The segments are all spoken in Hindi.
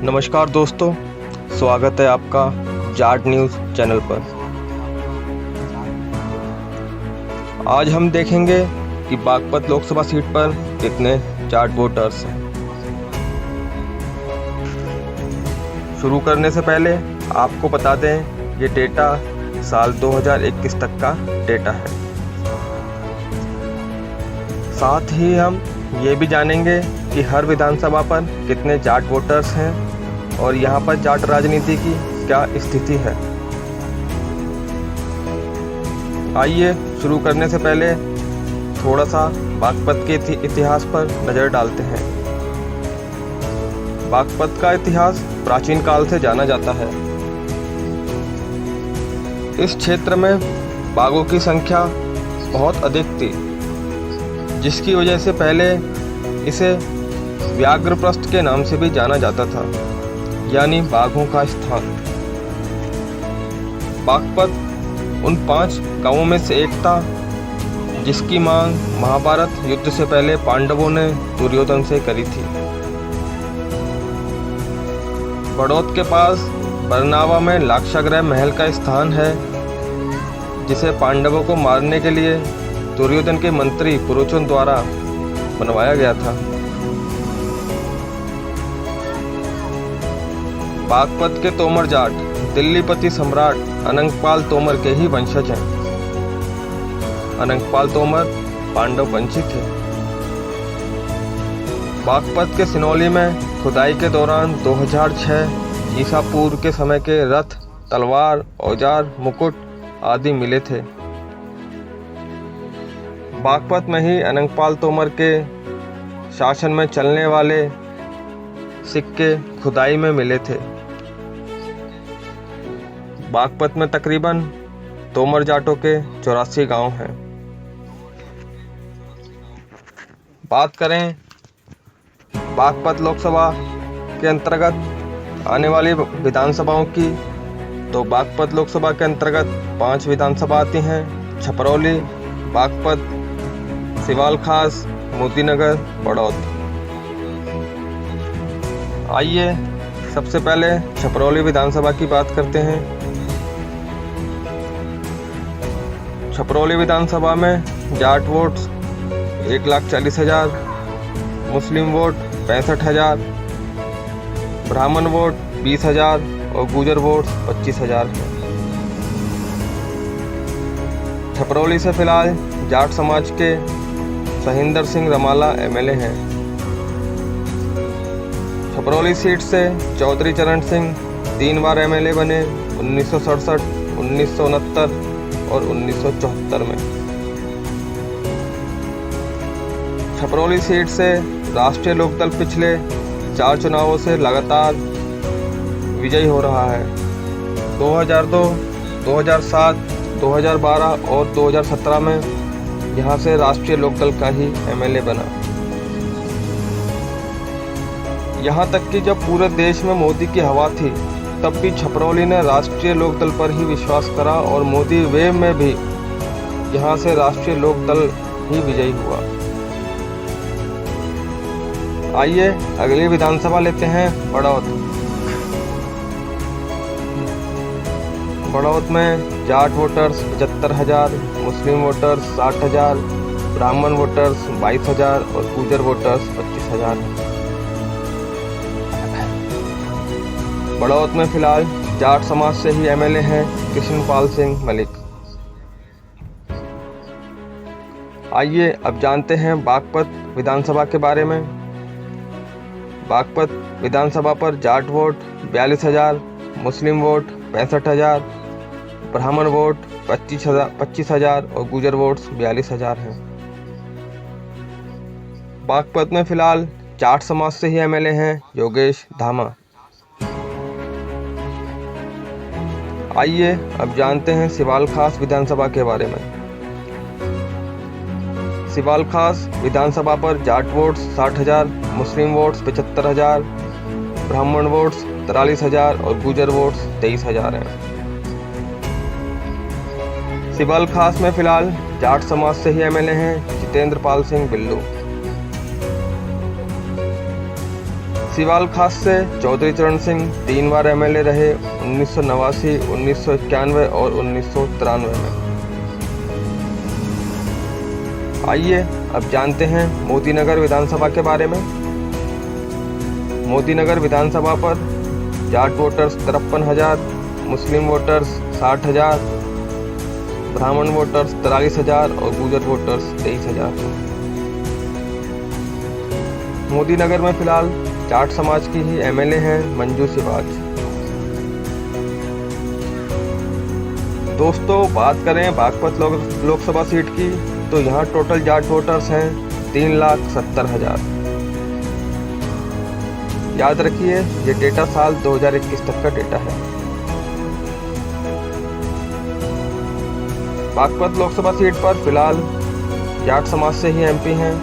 नमस्कार दोस्तों, स्वागत है आपका जाट न्यूज़ चैनल पर। आज हम देखेंगे कि बागपत लोकसभा सीट पर कितने जाट वोटर्स हैं। शुरू करने से पहले आपको बता दें, ये डेटा साल 2021 तक का डेटा है। साथ ही हम ये भी जानेंगे कि हर विधानसभा पर कितने जाट वोटर्स हैं और यहाँ पर जाट राजनीति की क्या स्थिति है। आइए शुरू करने से पहले थोड़ा सा बागपत के इतिहास पर नज़र डालते हैं। बागपत का इतिहास प्राचीन काल से जाना जाता है। इस क्षेत्र में बाघों की संख्या बहुत अधिक थी, जिसकी वजह से पहले इसे व्याघ्रप्रस्थ के नाम से भी जाना जाता था, यानी बाघों का स्थान। बागपत उन 5 गांवों में से एक था जिसकी मांग महाभारत युद्ध से पहले पांडवों ने दुर्योधन से करी थी। बड़ौत के पास बरनावा में लाक्षागृह महल का स्थान है, जिसे पांडवों को मारने के लिए दुर्योधन के मंत्री पुरोचन द्वारा बनवाया गया था। बागपत के तोमर जाट दिल्लीपति सम्राट अनंगपाल तोमर के ही वंशज हैं। अनंगपाल तोमर पांडव वंशी थे। बागपत के सिनौली में खुदाई के दौरान 2006 ईसा पूर्व के समय के रथ, तलवार, औजार, मुकुट आदि मिले थे। बागपत में ही अनंगपाल तोमर के शासन में चलने वाले सिक्के खुदाई में मिले थे। बागपत में तकरीबन तोमर जाटों के 84 गांव हैं। बात करें बागपत लोकसभा के अंतर्गत आने वाली विधानसभाओं की, तो बागपत लोकसभा के अंतर्गत 5 विधानसभा आती हैं: छपरौली, बागपत, सिवालखास, मोतीनगर, बड़ौत। आइए सबसे पहले छपरौली विधानसभा की बात करते हैं। छपरौली विधानसभा में जाट वोट 1,40,000, मुस्लिम वोट 65,000, ब्राह्मण वोट 20,000 और गुजर वोट 25,000 है। छपरौली से फिलहाल जाट समाज के सहिंदर सिंह रमाला एमएलए हैं। छपरौली सीट से चौधरी चरण सिंह 3 बार एमएलए बने, 1967, 1969 और 1974 में। छपरौली सीट से राष्ट्रीय लोकदल पिछले 4 चुनावों से लगातार विजयी हो रहा है। 2002, 2007, 2012 और 2017 में यहाँ से राष्ट्रीय लोकदल का ही एमएलए बना। यहाँ तक कि जब पूरे देश में मोदी की हवा थी, तब भी छपरौली ने राष्ट्रीय लोकदल पर ही विश्वास करा और मोदी वेव में भी यहाँ से राष्ट्रीय लोकदल ही विजयी हुआ। आइए अगली विधानसभा लेते हैं बड़ौत। बड़ौत में जाट वोटर्स 75,000, मुस्लिम वोटर्स 60,000, ब्राह्मण वोटर्स 22,000 और गुजर वोटर्स 25,000 हैं। बड़ौत में फिलहाल जाट समाज से ही एमएलए हैं कृष्णपाल सिंह मलिक। आइए अब जानते हैं बागपत विधानसभा के बारे में। बागपत विधानसभा पर जाट वोट 42,000, मुस्लिम वोट 65,000, ब्राह्मण वोट 25,000 और गुजर वोट 42,000 हैं। बागपत में फिलहाल जाट समाज से ही एमएलए हैं योगेश धामा। आइए अब जानते हैं सिवालखास विधानसभा के बारे में। सिवालखास विधानसभा पर जाट वोट 60,000, मुस्लिम वोट 75,000, ब्राह्मण वोट 43,000 और गुजर वोट 23,000 हैं। सिवालखास में फिलहाल जाट समाज से ही एमएलए हैं जितेंद्र पाल सिंह बिल्लू। सिवाल खास से चौधरी चरण सिंह 3 बार एमएलए रहे, 1989, 1991 और 1993 में। आइए अब जानते हैं मोदीनगर विधानसभा के बारे में। मोदीनगर विधानसभा पर जाट वोटर्स 53,000, मुस्लिम वोटर्स 60,000, ब्राह्मण वोटर्स 43,000 और गुर्जर वोटर्स 23,000। मोदीनगर में फिलहाल जाट समाज की ही एमएलए हैं मंजू सिवाच। दोस्तों, बात करें बागपत लोकसभा सीट की तो यहाँ टोटल जाट वोटर्स हैं 3,70,000। याद रखिए, ये डेटा साल 2021 तक का डेटा है। बागपत लोकसभा सीट पर फिलहाल जाट समाज से ही एमपी हैं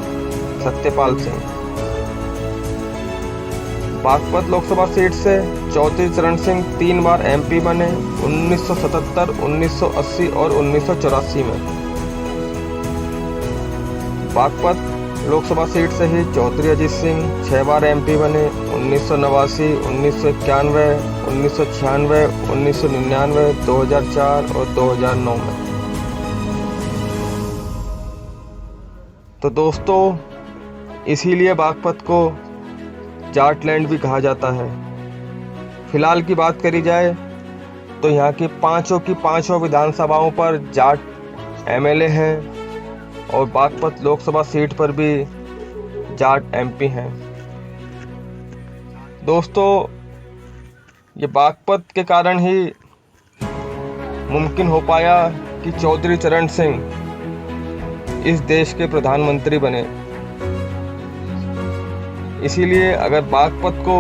सत्यपाल सिंह। बागपत लोकसभा सीट से चौधरी चरण सिंह 3 बार एमपी बने, 1977, 1980 और 1984 में। बागपत लोकसभा सीट से ही चौधरी अजीत सिंह 6 बार एमपी बने, 1989, 1991, 1996, 1999, 2004 और 2009 में। तो दोस्तों, इसीलिए बागपत को जाटलैंड भी कहा जाता है। फिलहाल की बात करी जाए तो यहाँ की पांचों विधानसभाओं पर जाट एमएलए हैं और बागपत लोकसभा सीट पर भी जाट एमपी हैं। दोस्तों, ये बागपत के कारण ही मुमकिन हो पाया कि चौधरी चरण सिंह इस देश के प्रधानमंत्री बने। इसीलिए अगर बागपत को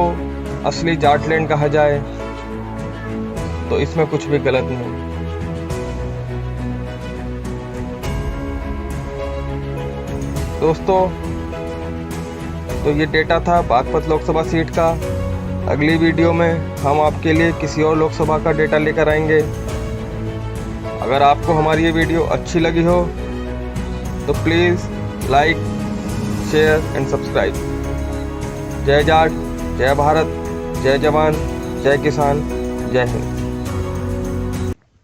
असली जाटलैंड कहा जाए तो इसमें कुछ भी गलत नहीं। दोस्तों, तो ये डेटा था बागपत लोकसभा सीट का। अगली वीडियो में हम आपके लिए किसी और लोकसभा का डेटा लेकर आएंगे। अगर आपको हमारी ये वीडियो अच्छी लगी हो तो please like, share and subscribe. जय जाट, जय भारत, जय जवान, जय किसान, जय हिंद।